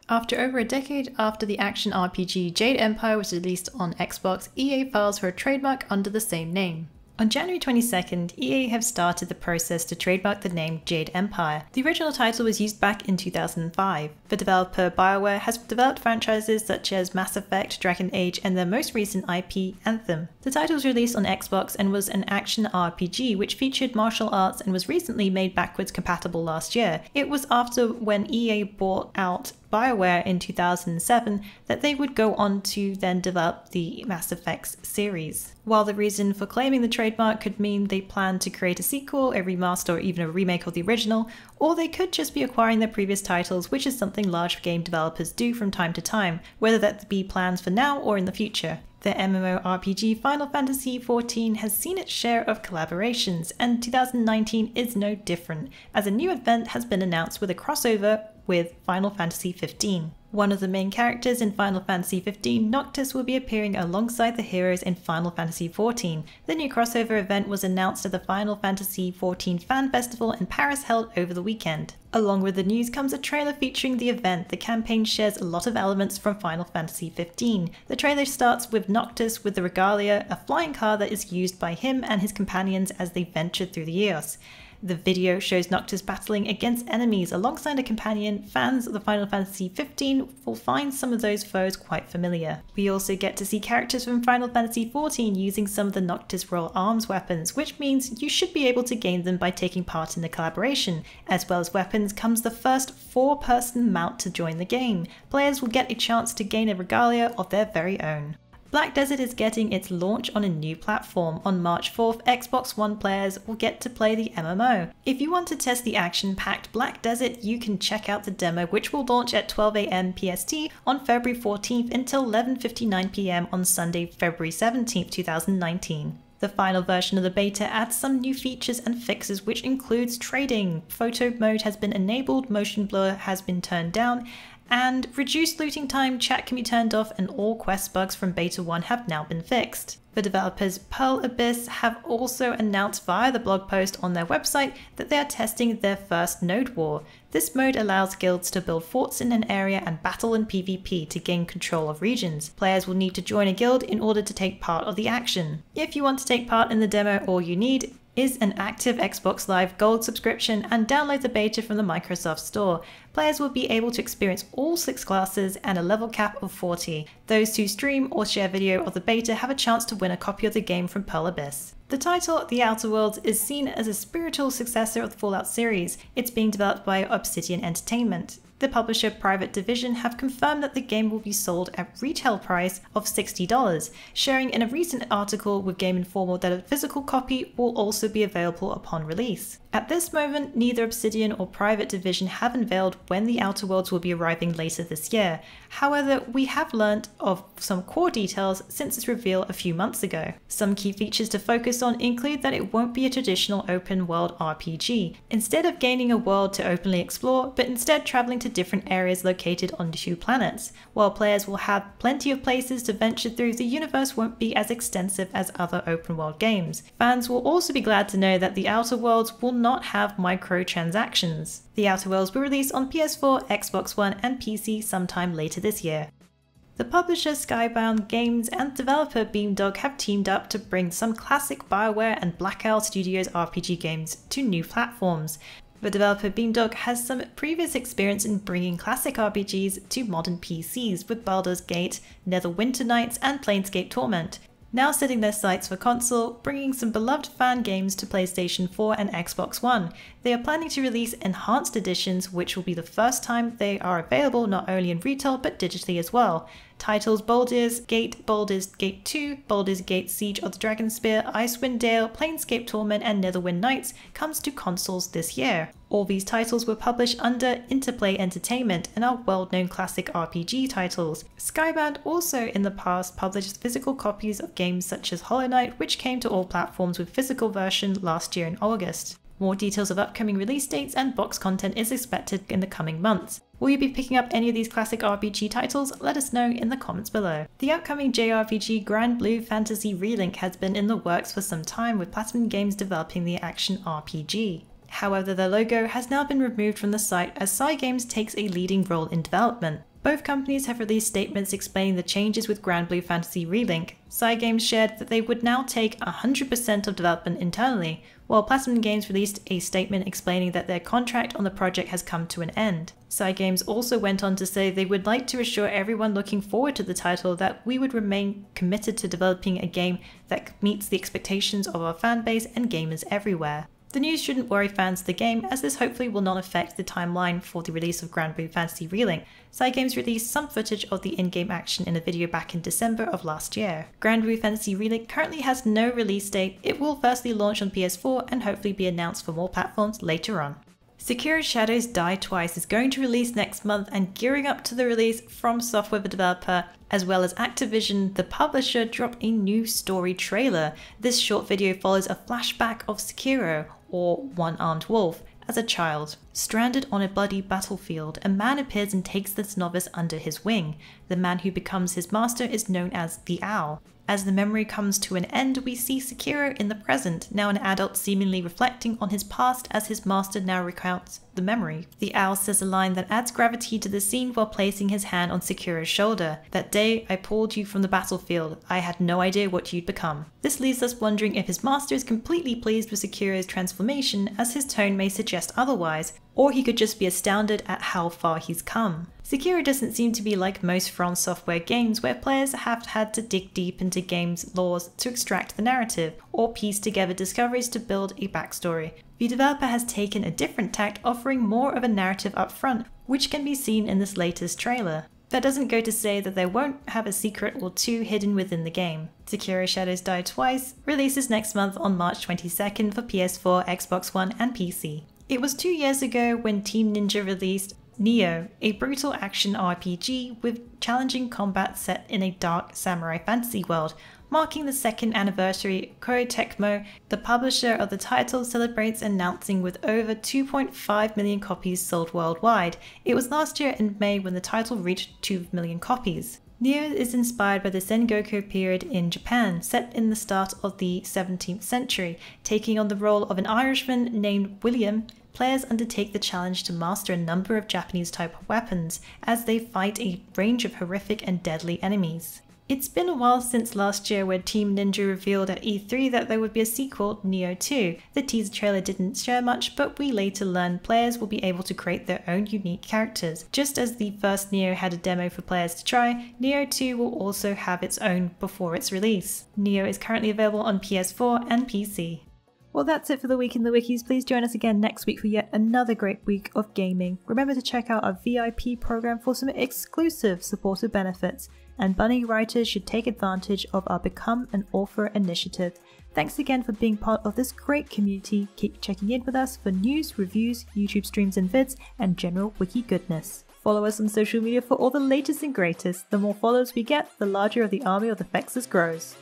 After over a decade after the action RPG Jade Empire was released on Xbox, EA files for a trademark under the same name. On January 22nd, EA have started the process to trademark the name Jade Empire. The original title was used back in 2005. The developer BioWare has developed franchises such as Mass Effect, Dragon Age, and their most recent IP, Anthem. The title was released on Xbox and was an action RPG which featured martial arts and was recently made backwards compatible last year. It was after when EA bought out BioWare in 2007 that they would go on to then develop the Mass Effect series. While the reason for claiming the trademark could mean they plan to create a sequel, a remaster, or even a remake of the original, or they could just be acquiring their previous titles, which is something large game developers do from time to time, whether that be plans for now or in the future. The MMORPG Final Fantasy XIV has seen its share of collaborations, and 2019 is no different, as a new event has been announced with a crossover with Final Fantasy XV. One of the main characters in Final Fantasy XV, Noctis, will be appearing alongside the heroes in Final Fantasy XIV. The new crossover event was announced at the Final Fantasy XIV Fan Festival in Paris held over the weekend. Along with the news comes a trailer featuring the event. The campaign shares a lot of elements from Final Fantasy XV. The trailer starts with Noctis with the Regalia, a flying car that is used by him and his companions as they venture through the Eos. The video shows Noctis battling against enemies alongside a companion. Fans of the Final Fantasy XV will find some of those foes quite familiar. We also get to see characters from Final Fantasy XIV using some of the Noctis Royal Arms weapons, which means you should be able to gain them by taking part in the collaboration. As well as weapons comes the first 4-person mount to join the game. Players will get a chance to gain a regalia of their very own. Black Desert is getting its launch on a new platform. On March 4th, Xbox One players will get to play the MMO. If you want to test the action-packed Black Desert, you can check out the demo, which will launch at 12 AM PST on February 14th until 11:59 PM on Sunday, February 17th, 2019. The final version of the beta adds some new features and fixes, which includes trading. Photo mode has been enabled, motion blur has been turned down, and reduced looting time, chat can be turned off, and all quest bugs from Beta 1 have now been fixed. The developers Pearl Abyss have also announced via the blog post on their website that they are testing their first node war. This mode allows guilds to build forts in an area and battle in PvP to gain control of regions. Players will need to join a guild in order to take part of the action. If you want to take part in the demo, all you need is an active Xbox Live Gold subscription and download the beta from the Microsoft Store. Players will be able to experience all 6 classes and a level cap of 40. Those who stream or share video of the beta have a chance to win a copy of the game from Pearl Abyss. The title, The Outer Worlds, is seen as a spiritual successor of the Fallout series. It's being developed by Obsidian Entertainment. The publisher Private Division have confirmed that the game will be sold at retail price of $60, sharing in a recent article with Game Informer that a physical copy will also be available upon release. At this moment, neither Obsidian or Private Division have unveiled when the Outer Worlds will be arriving later this year. However, we have learnt of some core details since its reveal a few months ago. Some key features to focus on include that it won't be a traditional open world RPG, instead of gaining a world to openly explore, but instead travelling to different areas located on 2 planets. While players will have plenty of places to venture through, the universe won't be as extensive as other open world games. Fans will also be glad to know that the Outer Worlds will not have microtransactions. The Outer Worlds will release on PS4, Xbox One, and PC sometime later this year. The publisher Skybound Games and developer Beamdog have teamed up to bring some classic BioWare and Black Isle Studios RPG games to new platforms. The developer Beamdog has some previous experience in bringing classic RPGs to modern PCs with Baldur's Gate, Neverwinter Nights, and Planescape Torment. Now setting their sights for console, bringing some beloved fan games to PlayStation 4 and Xbox One. They are planning to release enhanced editions, which will be the first time they are available not only in retail but digitally as well. Titles Baldur's Gate 2, Baldur's Gate Siege of the Dragonspear, Icewind Dale, Planescape Torment, and Neverwinter Nights comes to consoles this year. All these titles were published under Interplay Entertainment and are well-known classic RPG titles. Skybound also in the past published physical copies of games such as Hollow Knight, which came to all platforms with physical version last year in August. More details of upcoming release dates and box content is expected in the coming months. Will you be picking up any of these classic RPG titles? Let us know in the comments below. The upcoming JRPG Granblue Fantasy Relink has been in the works for some time, with Platinum Games developing the action RPG. However, their logo has now been removed from the site as Cygames takes a leading role in development. Both companies have released statements explaining the changes with Granblue Fantasy Relink. Cygames shared that they would now take 100% of development internally, while Platinum Games released a statement explaining that their contract on the project has come to an end. Cygames also went on to say they would like to assure everyone looking forward to the title that we would remain committed to developing a game that meets the expectations of our fanbase and gamers everywhere. The news shouldn't worry fans of the game, as this hopefully will not affect the timeline for the release of Granblue Fantasy Relink. Cygames released some footage of the in-game action in a video back in December of last year. Granblue Fantasy Relink currently has no release date. It will firstly launch on PS4 and hopefully be announced for more platforms later on. Sekiro Shadows Die Twice is going to release next month, and gearing up to the release, From Software, the developer, as well as Activision, the publisher, dropped a new story trailer. This short video follows a flashback of Sekiro, or One-Armed Wolf, as a child. Stranded on a bloody battlefield, a man appears and takes this novice under his wing. The man who becomes his master is known as the Owl. As the memory comes to an end, we see Sekiro in the present, now an adult seemingly reflecting on his past as his master now recounts the memory. The Owl says a line that adds gravity to the scene while placing his hand on Sekiro's shoulder. "That day I pulled you from the battlefield. I had no idea what you'd become." This leaves us wondering if his master is completely pleased with Sekiro's transformation, as his tone may suggest otherwise, or he could just be astounded at how far he's come. Sekiro doesn't seem to be like most From Software games where players have had to dig deep into games' lores to extract the narrative, or piece together discoveries to build a backstory. The developer has taken a different tact, offering more of a narrative up front, which can be seen in this latest trailer. That doesn't go to say that they won't have a secret or two hidden within the game. Sekiro Shadows Die Twice releases next month on March 22nd for PS4, Xbox One and PC. It was 2 years ago when Team Ninja released Nioh, a brutal action RPG with challenging combat set in a dark samurai fantasy world. Marking the second anniversary, Koei Tecmo, the publisher of the title, celebrates announcing with over 2.5 million copies sold worldwide. It was last year in May when the title reached 2 million copies. Nioh is inspired by the Sengoku period in Japan, set in the start of the 17th century. Taking on the role of an Irishman named William, players undertake the challenge to master a number of Japanese-type weapons as they fight a range of horrific and deadly enemies. It's been a while since last year where Team Ninja revealed at E3 that there would be a sequel, Nioh 2. The teaser trailer didn't share much, but we later learned players will be able to create their own unique characters. Just as the first Nioh had a demo for players to try, Nioh 2 will also have its own before its release. Nioh is currently available on PS4 and PC. Well, that's it for the Week in the Wikis. Please join us again next week for yet another great week of gaming. Remember to check out our VIP program for some exclusive supporter benefits, and budding writers should take advantage of our Become an Author initiative. Thanks again for being part of this great community. Keep checking in with us for news, reviews, YouTube streams and vids, and general wiki goodness. Follow us on social media for all the latest and greatest. The more followers we get, the larger of the army of the Fexers grows.